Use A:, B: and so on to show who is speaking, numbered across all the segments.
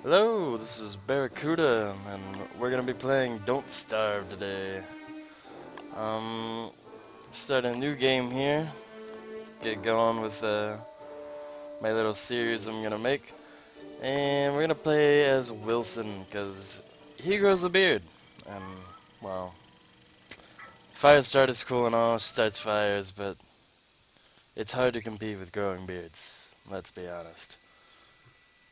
A: Hello, this is Barracuda, and we're gonna be playing Don't Starve today. Start a new game here. Get going with my little series I'm gonna make, and we're gonna play as Wilson because he grows a beard, and well, Firestarter is cool and all, starts fires, but it's hard to compete with growing beards. Let's be honest.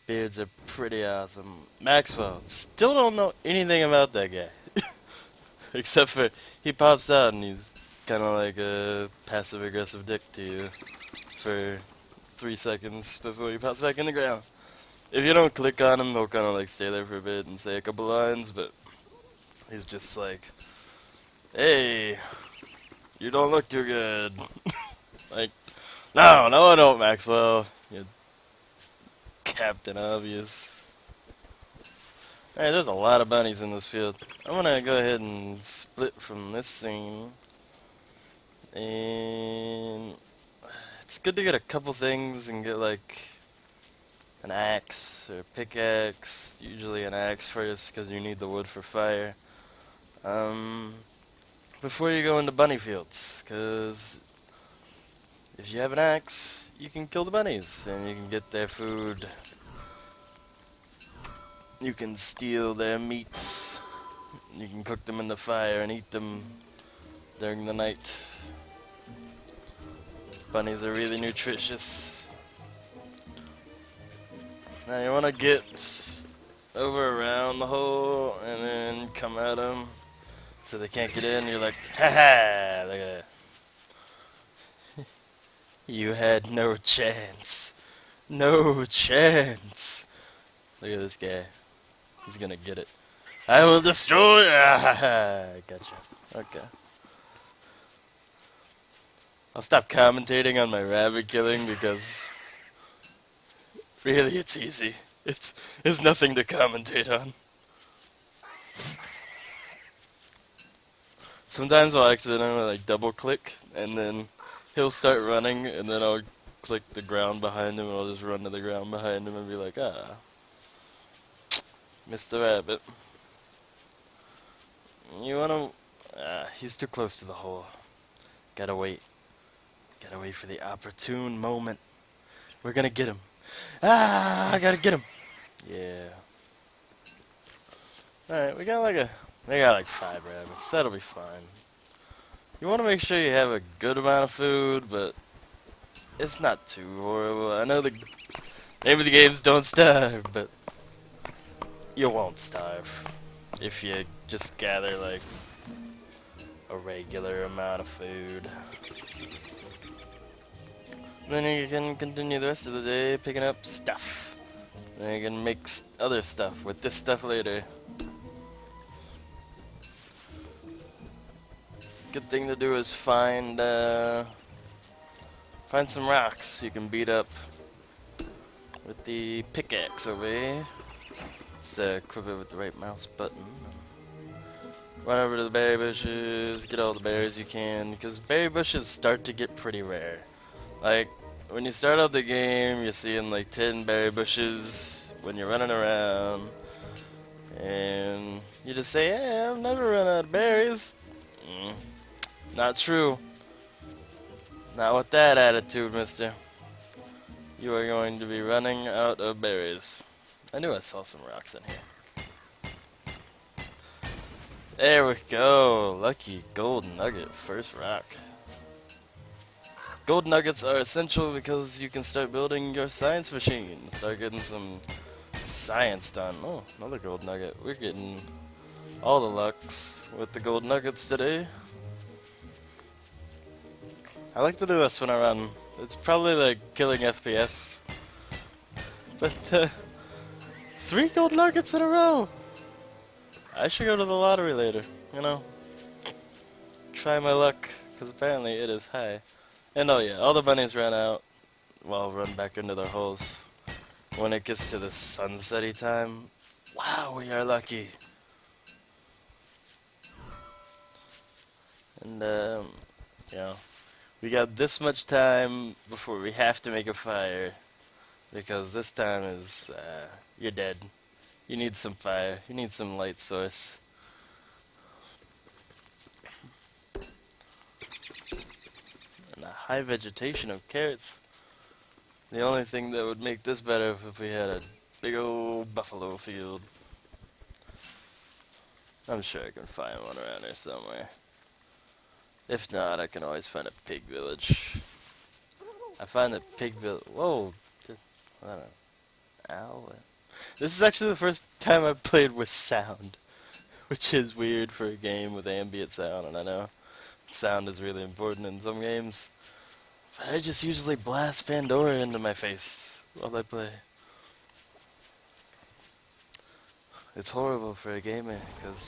A: Beards are pretty awesome. Maxwell, still don't know anything about that guy. Except for he pops out and he's kind of like a passive aggressive dick to you for 3 seconds before he pops back in the ground. If you don't click on him, he'll kind of like stay there for a bit and say a couple lines, but he's just like, hey, you don't look too good. Like, no, I don't, Maxwell. You Captain Obvious. Alright, there's a lot of bunnies in this field. I'm gonna go ahead and split from this scene. And it's good to get a couple things and get like an axe or a pickaxe. Usually an axe first because you need the wood for fire. Before you go into bunny fields, because if you have an axe, you can kill the bunnies and you can get their food. You can steal their meats. You can cook them in the fire and eat them during the night. Bunnies are really nutritious. Now you want to get over around the hole and then come at them so they can't get in. You're like, haha, look at that. You had no chance. No chance. Look at this guy. He's gonna get it. I will destroy. Gotcha. Okay. I'll stop commentating on my rabbit killing because really it's easy. It's nothing to commentate on. Sometimes I'll accidentally like double click and then he'll start running and then I'll click the ground behind him and I'll just run to the ground behind him and be like, missed the rabbit. You wanna... he's too close to the hole. Gotta wait. Gotta wait for the opportune moment. We're gonna get him. I gotta get him. Yeah. Alright, we got like 5 rabbits. That'll be fine. You wanna make sure you have a good amount of food, but it's not too horrible. I know the name of the game's Don't Starve, but you won't starve if you just gather like a regular amount of food. Then you can continue the rest of the day picking up stuff. Then you can make other stuff with this stuff later. Good thing to do is find some rocks you can beat up with the pickaxe over here. Just equip it with the right mouse button. Run over to the berry bushes, get all the berries you can, because berry bushes start to get pretty rare. Like, when you start out the game, you're seeing like 10 berry bushes when you're running around, and you just say, hey, I've never run out of berries. Not true. Not with that attitude, mister. You are going to be running out of berries. I knew I saw some rocks in here. There we go. Lucky gold nugget, first rock. Gold nuggets are essential because you can start building your science machine. Start getting some science done. Oh, another gold nugget. We're getting all the lucks with the gold nuggets today. I like to do this when I run. It's probably like killing FPS. But 3 gold nuggets in a row! I should go to the lottery later, you know? Try my luck, because apparently it is high. And oh yeah, all the bunnies ran out. Well, run back into their holes. When it gets to the sunsetty time, wow, we are lucky. And you know, we got this much time before we have to make a fire, because this time is, you're dead. You need some fire. You need some light source. And a high vegetation of carrots. The only thing that would make this better if we had a big old buffalo field. I'm sure I can find one around here somewhere. If not, I can always find a pig village. I find that pig village. Whoa! I don't know. Ow. This is actually the first time I've played with sound, which is weird for a game with ambient sound, and I know sound is really important in some games. But I just usually blast Pandora into my face while I play. It's horrible for a gamer, because...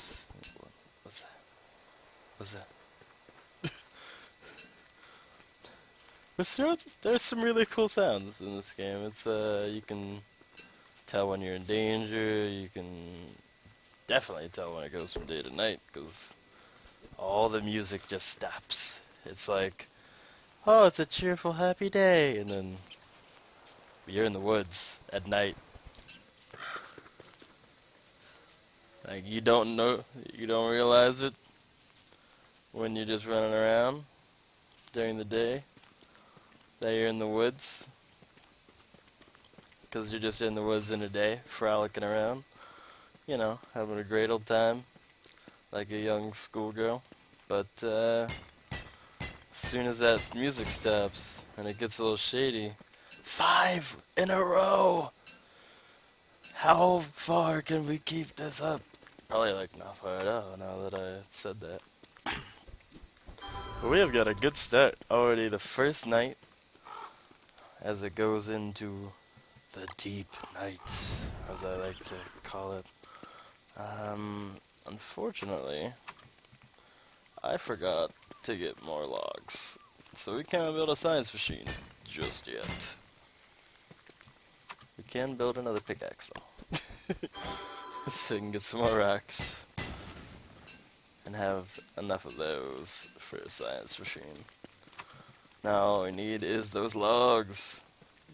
A: What's that? What's that? There's some really cool sounds in this game. It's you can tell when you're in danger. You can definitely tell when it goes from day to night, because all the music just stops. It's like, oh, it's a cheerful, happy day, and then you're in the woods at night. Like, you don't realize it when you're just running around during the day that you're in the woods, because you're just in the woods in the day, frolicking around, you know, having a great old time, like a young schoolgirl. But as soon as that music stops and it gets a little shady, 5 in a row! How far can we keep this up? Probably like not far at all now that I said that. But we have got a good start already the first night, as it goes into the deep night, as I like to call it. Unfortunately, I forgot to get more logs, so we can't build a science machine just yet. We can build another pickaxe though, so we can get some more rocks and have enough of those for a science machine. Now all we need is those logs.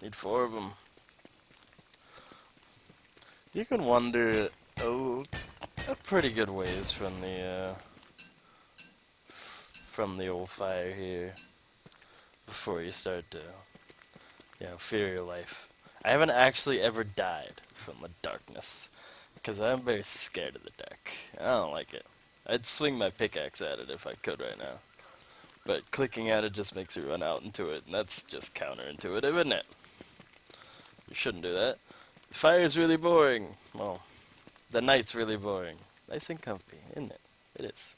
A: Need 4 of them. You can wander a pretty good ways from the old fire here before you start to, fear your life. I haven't actually ever died from the darkness, because I'm very scared of the dark. I don't like it. I'd swing my pickaxe at it if I could right now. But clicking at it just makes you run out into it, and that's just counterintuitive, isn't it? You shouldn't do that. Fire's really boring. Well, the night's really boring. Nice and comfy, isn't it? It is.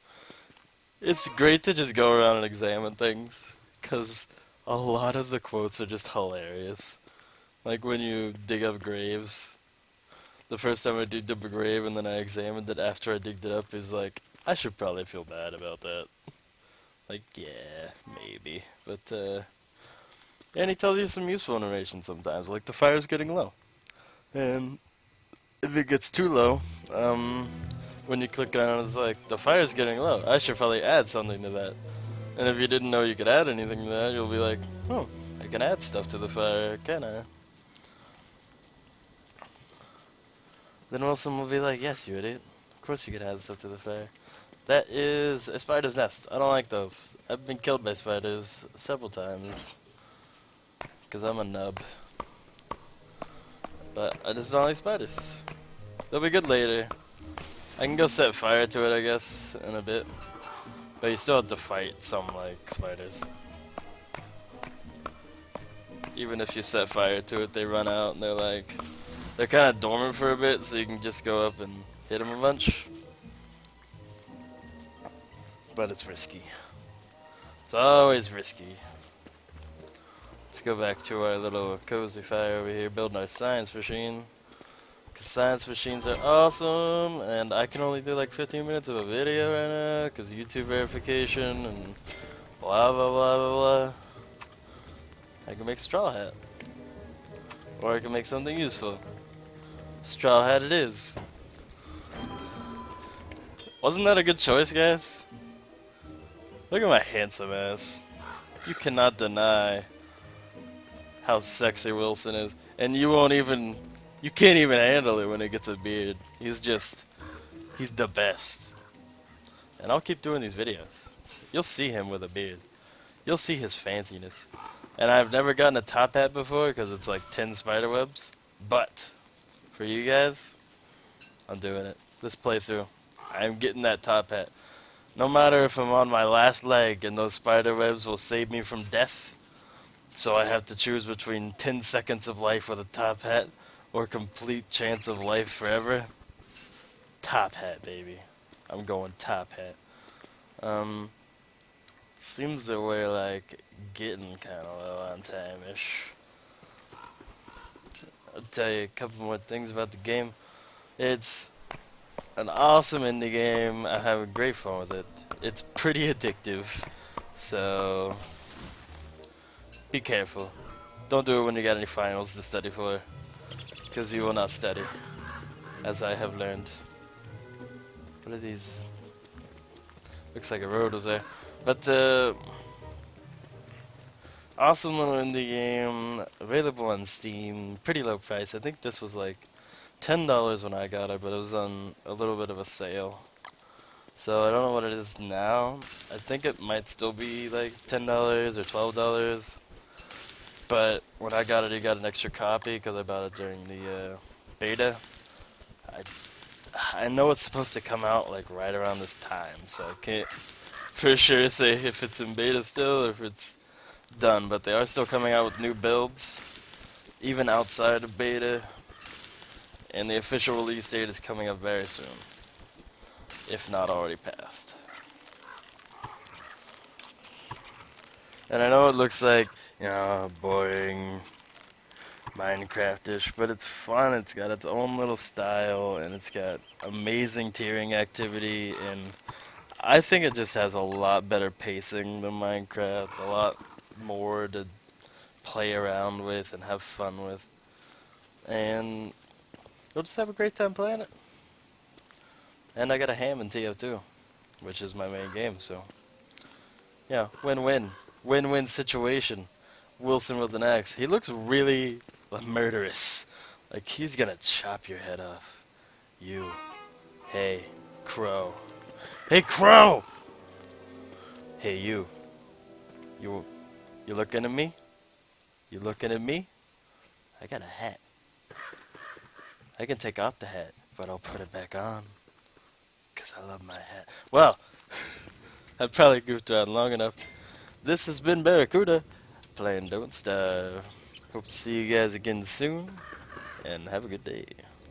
A: It's great to just go around and examine things, because a lot of the quotes are just hilarious. Like when you dig up graves. The first time I digged up a grave and then I examined it after I digged it up is like, I should probably feel bad about that. Like, yeah, maybe. But, and he tells you some useful information sometimes, like the fire's getting low. And if it gets too low, when you click on it, it's like, the fire's getting low. I should probably add something to that. And if you didn't know you could add anything to that, you'll be like, oh, I can add stuff to the fire, can I? Then Wilson will be like, yes, you idiot. Of course you could add stuff to the fire. That is a spider's nest. I don't like those. I've been killed by spiders several times, because I'm a nub. But I just don't like spiders. They'll be good later. I can go set fire to it, I guess, in a bit. But you still have to fight some, like, spiders. Even if you set fire to it, they run out and they're kind of dormant for a bit, so you can just go up and hit them a bunch. But it's risky. It's always risky. Let's go back to our little cozy fire over here, building our science machine. Because science machines are awesome, and I can only do like 15 minutes of a video right now, because YouTube verification and blah blah blah blah blah. I can make a straw hat. Or I can make something useful. Straw hat it is. Wasn't that a good choice, guys? Look at my handsome ass. You cannot deny how sexy Wilson is. And you won't even You can't even handle it when it gets a beard. He's the best. And I'll keep doing these videos. You'll see him with a beard. You'll see his fanciness. And I've never gotten a top hat before because it's like 10 spider webs. But for you guys, I'm doing it. This playthrough, I'm getting that top hat. No matter if I'm on my last leg and those spider webs will save me from death. So I have to choose between 10 seconds of life with a top hat or complete chance of life forever. Top hat, baby. I'm going top hat. Seems that we're like getting kind of low on time-ish. I'll tell you a couple more things about the game. It's an awesome indie game. I'm having great fun with it. It's pretty addictive, so be careful. Don't do it when you got any finals to study for, because you will not study, as I have learned. What are these? Looks like a road was there. But, awesome little indie game, available on Steam, pretty low price. I think this was like $10 when I got it, but it was on a little bit of a sale. So I don't know what it is now. I think it might still be like $10 or $12. But when I got it, you got an extra copy because I bought it during the beta. I know it's supposed to come out like right around this time, so I can't for sure say if it's in beta still or if it's done. But they are still coming out with new builds, even outside of beta. And the official release date is coming up very soon, if not already passed. And I know it looks like, you know, boring Minecraft-ish, but it's fun. It's got its own little style, and it's got amazing tiering activity, and I think it just has a lot better pacing than Minecraft, a lot more to play around with and have fun with, and you'll just have a great time playing it. And I got a ham in TO2, which is my main game, so yeah, win-win. Win-win situation. Wilson with an axe. He looks really murderous. Like he's gonna chop your head off. You. Hey, Crow. Hey, Crow! Hey, you. You looking at me? You looking at me? I got a hat. I can take off the hat, but I'll put it back on. Because I love my hat. Well, I've probably goofed around long enough. This has been Barracuda, playing Don't Starve. Hope to see you guys again soon, and have a good day.